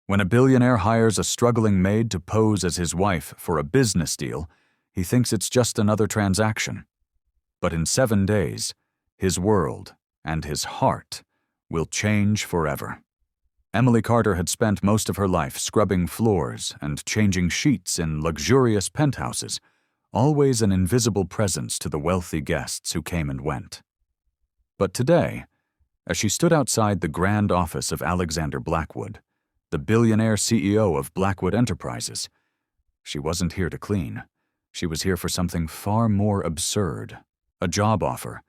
When a billionaire hires a struggling maid to pose as his wife for a business deal, he thinks it's just another transaction. But in 7 days, his world and his heart will change forever. Emily Carter had spent most of her life scrubbing floors and changing sheets in luxurious penthouses, always an invisible presence to the wealthy guests who came and went. But today, as she stood outside the grand office of Alexander Blackwood, the billionaire CEO of Blackwood Enterprises, she wasn't here to clean. She was here for something far more absurd, a job offer,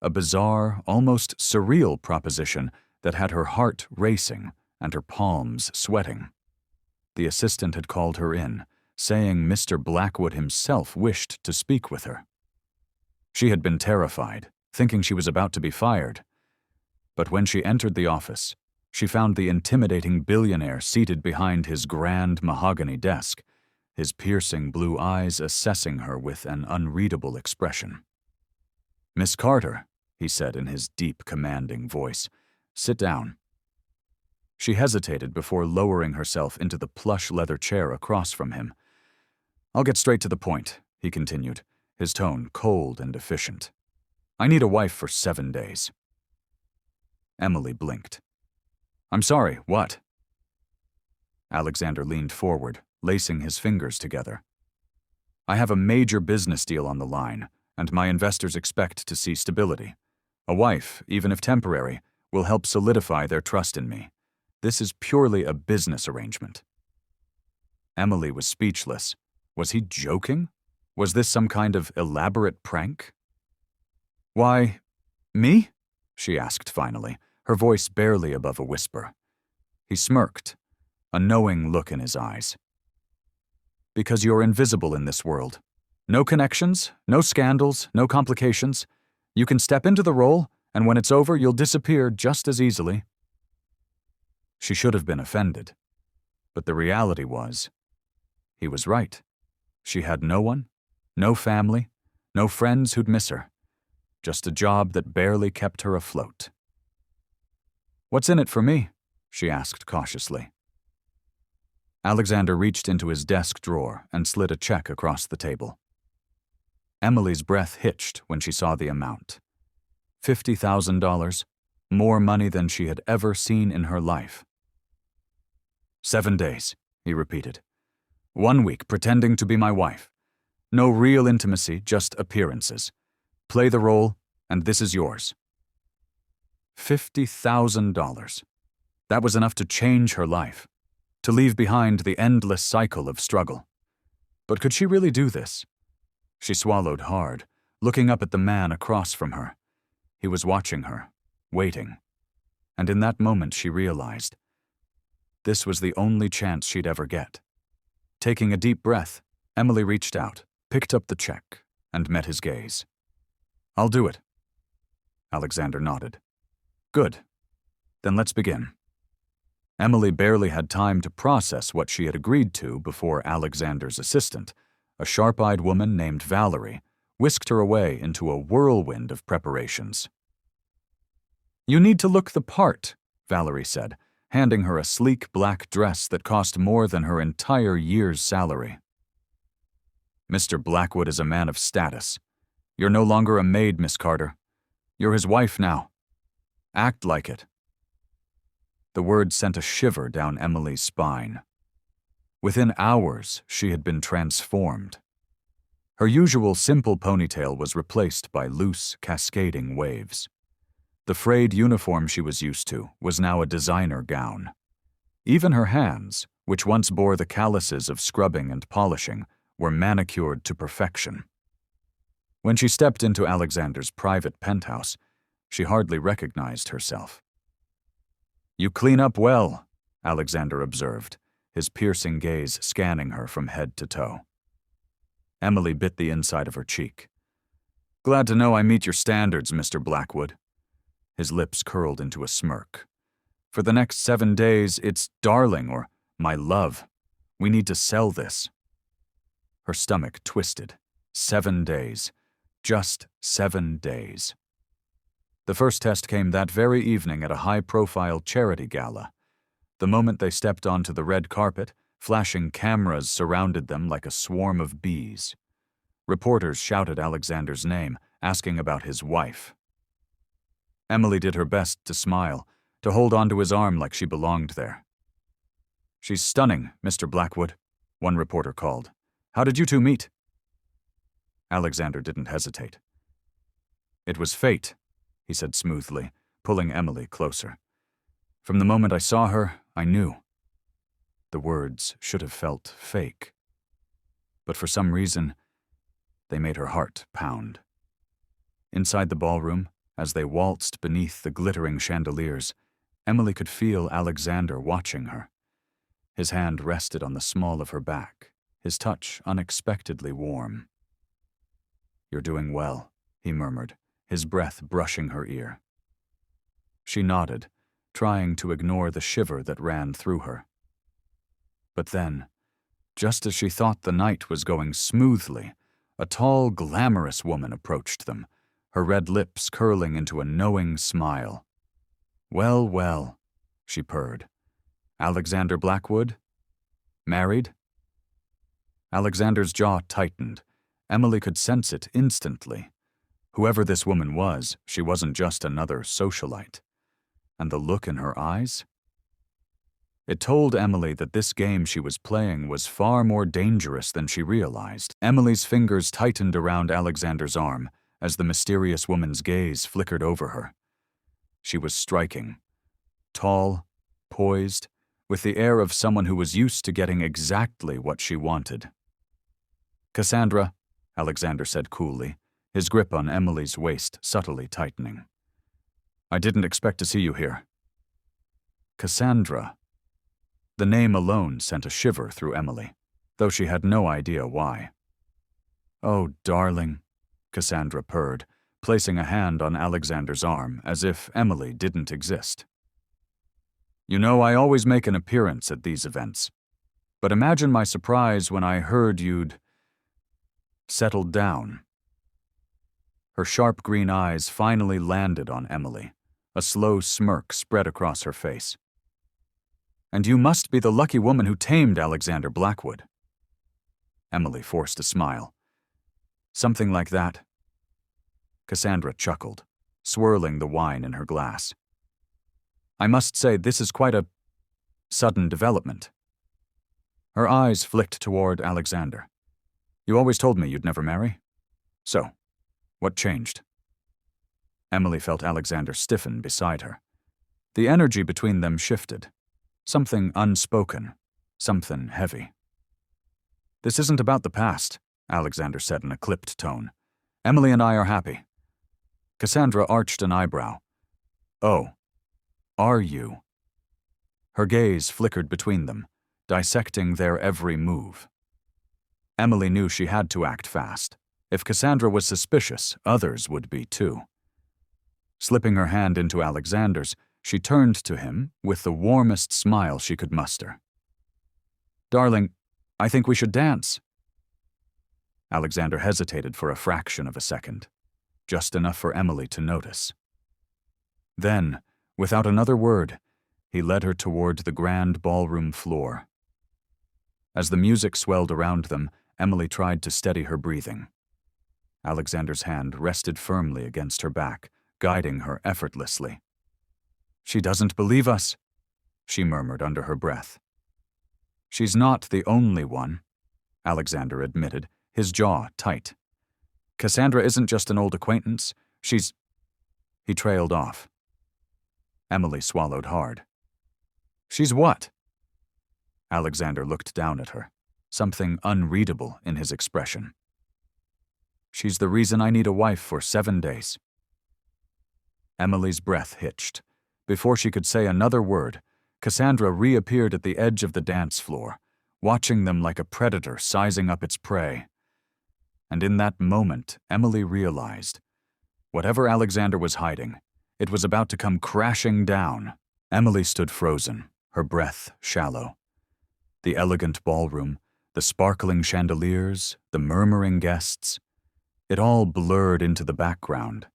a bizarre, almost surreal proposition that had her heart racing and her palms sweating. The assistant had called her in, saying Mr. Blackwood himself wished to speak with her. She had been terrified, thinking she was about to be fired. But when she entered the office, she found the intimidating billionaire seated behind his grand mahogany desk, his piercing blue eyes assessing her with an unreadable expression. "Miss Carter," he said in his deep, commanding voice, "sit down." She hesitated before lowering herself into the plush leather chair across from him. "I'll get straight to the point," he continued, his tone cold and efficient. "I need a wife for 7 days." Emily blinked. "I'm sorry, what?" Alexander leaned forward, lacing his fingers together. "I have a major business deal on the line, and my investors expect to see stability. A wife, even if temporary, will help solidify their trust in me. This is purely a business arrangement." Emily was speechless. Was he joking? Was this some kind of elaborate prank? "Why, me?" she asked finally, her voice barely above a whisper. He smirked, a knowing look in his eyes. "Because you're invisible in this world. No connections, no scandals, no complications. You can step into the role, and when it's over, you'll disappear just as easily." She should have been offended, but the reality was, he was right. She had no one, no family, no friends who'd miss her, just a job that barely kept her afloat. "What's in it for me?" she asked cautiously. Alexander reached into his desk drawer and slid a check across the table. Emily's breath hitched when she saw the amount. $50,000, more money than she had ever seen in her life. 7 days, he repeated. 1 week pretending to be my wife. No real intimacy, just appearances. Play the role, and this is yours. $50,000. That was enough to change her life, to leave behind the endless cycle of struggle. But could she really do this? She swallowed hard, looking up at the man across from her. He was watching her, waiting. And in that moment she realized this was the only chance she'd ever get. Taking a deep breath, Emily reached out, picked up the check, and met his gaze. "I'll do it." Alexander nodded. "Good. Then let's begin." Emily barely had time to process what she had agreed to before Alexander's assistant, a sharp-eyed woman named Valerie, whisked her away into a whirlwind of preparations. "You need to look the part," Valerie said, handing her a sleek black dress that cost more than her entire year's salary. "Mr. Blackwood is a man of status. You're no longer a maid, Miss Carter. You're his wife now. Act like it." The word sent a shiver down Emily's spine. Within hours, she had been transformed. Her usual simple ponytail was replaced by loose, cascading waves. The frayed uniform she was used to was now a designer gown. Even her hands, which once bore the calluses of scrubbing and polishing, were manicured to perfection. When she stepped into Alexander's private penthouse, she hardly recognized herself. "You clean up well," Alexander observed, his piercing gaze scanning her from head to toe. Emily bit the inside of her cheek. "Glad to know I meet your standards, Mr. Blackwood." His lips curled into a smirk. "For the next 7 days, it's darling or my love. We need to sell this." Her stomach twisted. 7 days. Just 7 days. The first test came that very evening at a high-profile charity gala. The moment they stepped onto the red carpet, flashing cameras surrounded them like a swarm of bees. Reporters shouted Alexander's name, asking about his wife. Emily did her best to smile, to hold onto his arm like she belonged there. "She's stunning, Mr. Blackwood," one reporter called. "How did you two meet?" Alexander didn't hesitate. "It was fate," he said smoothly, pulling Emily closer. "From the moment I saw her, I knew." The words should have felt fake. But for some reason, they made her heart pound. Inside the ballroom, as they waltzed beneath the glittering chandeliers, Emily could feel Alexander watching her. His hand rested on the small of her back, his touch unexpectedly warm. "You're doing well," he murmured, his breath brushing her ear. She nodded, trying to ignore the shiver that ran through her. But then, just as she thought the night was going smoothly, a tall, glamorous woman approached them, her red lips curling into a knowing smile. "Well, well," she purred. "Alexander Blackwood? Married?" Alexander's jaw tightened. Emily could sense it instantly. Whoever this woman was, she wasn't just another socialite. And the look in her eyes? It told Emily that this game she was playing was far more dangerous than she realized. Emily's fingers tightened around Alexander's arm as the mysterious woman's gaze flickered over her. She was striking. Tall, poised, with the air of someone who was used to getting exactly what she wanted. "Cassandra," Alexander said coolly, his grip on Emily's waist subtly tightening. "I didn't expect to see you here." Cassandra. The name alone sent a shiver through Emily, though she had no idea why. "Oh, darling," Cassandra purred, placing a hand on Alexander's arm as if Emily didn't exist. "You know, I always make an appearance at these events, but imagine my surprise when I heard you'd settled down." Her sharp green eyes finally landed on Emily. A slow smirk spread across her face. "And you must be the lucky woman who tamed Alexander Blackwood." Emily forced a smile. "Something like that." Cassandra chuckled, swirling the wine in her glass. "I must say this is quite a sudden development." Her eyes flicked toward Alexander. "You always told me you'd never marry. So, what changed?" Emily felt Alexander stiffen beside her. The energy between them shifted. Something unspoken, something heavy. "This isn't about the past," Alexander said in a clipped tone. "Emily and I are happy." Cassandra arched an eyebrow. "Oh, are you?" Her gaze flickered between them, dissecting their every move. Emily knew she had to act fast. If Cassandra was suspicious, others would be too. Slipping her hand into Alexander's, she turned to him with the warmest smile she could muster. "Darling, I think we should dance." Alexander hesitated for a fraction of a second, just enough for Emily to notice. Then, without another word, he led her toward the grand ballroom floor. As the music swelled around them, Emily tried to steady her breathing. Alexander's hand rested firmly against her back, guiding her effortlessly. "She doesn't believe us," she murmured under her breath. "She's not the only one," Alexander admitted, his jaw tight. "Cassandra isn't just an old acquaintance. She's—" He trailed off. Emily swallowed hard. "She's what?" Alexander looked down at her, something unreadable in his expression. "She's the reason I need a wife for 7 days." Emily's breath hitched. Before she could say another word, Cassandra reappeared at the edge of the dance floor, watching them like a predator sizing up its prey. And in that moment, Emily realized, whatever Alexander was hiding, it was about to come crashing down. Emily stood frozen, her breath shallow. The elegant ballroom, the sparkling chandeliers, the murmuring guests, it all blurred into the background.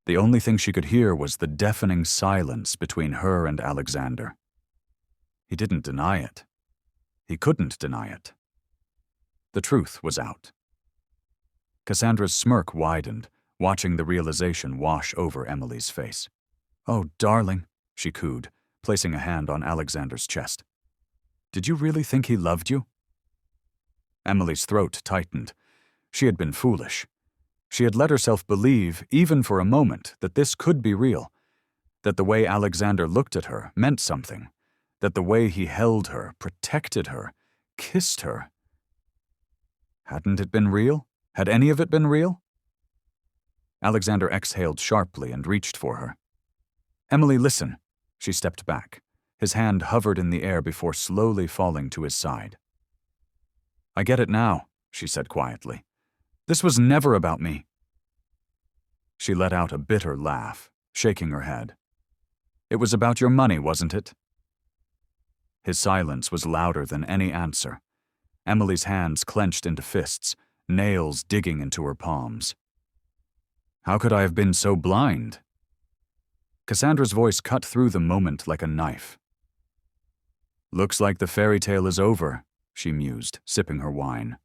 The only thing she could hear was the deafening silence between her and Alexander. He didn't deny it. He couldn't deny it. The truth was out. Cassandra's smirk widened, watching the realization wash over Emily's face. "Oh, darling," she cooed, placing a hand on Alexander's chest. "Did you really think he loved you?" Emily's throat tightened. She had been foolish. She had let herself believe, even for a moment, that this could be real, that the way Alexander looked at her meant something, that the way he held her, protected her, kissed her. Hadn't it been real? Had any of it been real? Alexander exhaled sharply and reached for her. "Emily, listen." She stepped back. His hand hovered in the air before slowly falling to his side. "I get it now," she said quietly. "This was never about me." She let out a bitter laugh, shaking her head. "It was about your money, wasn't it?" His silence was louder than any answer. Emily's hands clenched into fists, nails digging into her palms. "How could I have been so blind?" Cassandra's voice cut through the moment like a knife. "Looks like the fairy tale is over," she mused, sipping her wine.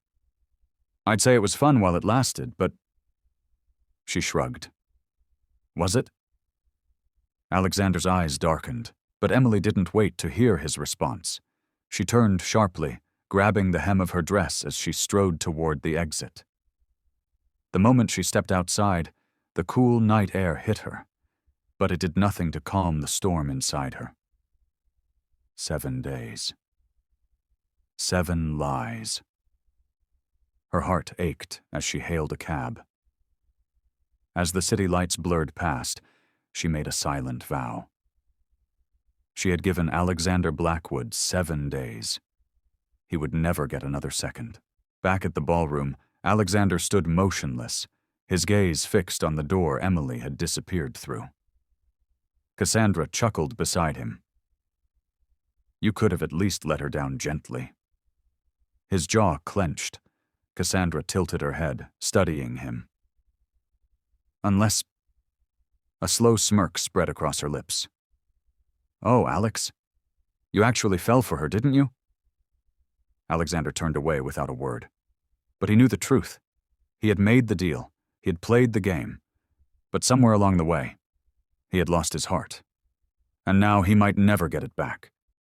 "I'd say it was fun while it lasted, but—" She shrugged. "Was it?" Alexander's eyes darkened, but Emily didn't wait to hear his response. She turned sharply, grabbing the hem of her dress as she strode toward the exit. The moment she stepped outside, the cool night air hit her, but it did nothing to calm the storm inside her. 7 days. 7 lies. Her heart ached as she hailed a cab. As the city lights blurred past, she made a silent vow. She had given Alexander Blackwood 7 days. He would never get another second. Back at the ballroom, Alexander stood motionless, his gaze fixed on the door Emily had disappeared through. Cassandra chuckled beside him. "You could have at least let her down gently." His jaw clenched. Cassandra tilted her head, studying him. "Unless—" A slow smirk spread across her lips. "Oh, Alex. You actually fell for her, didn't you?" Alexander turned away without a word. But he knew the truth. He had made the deal. He had played the game. But somewhere along the way, he had lost his heart. And now he might never get it back.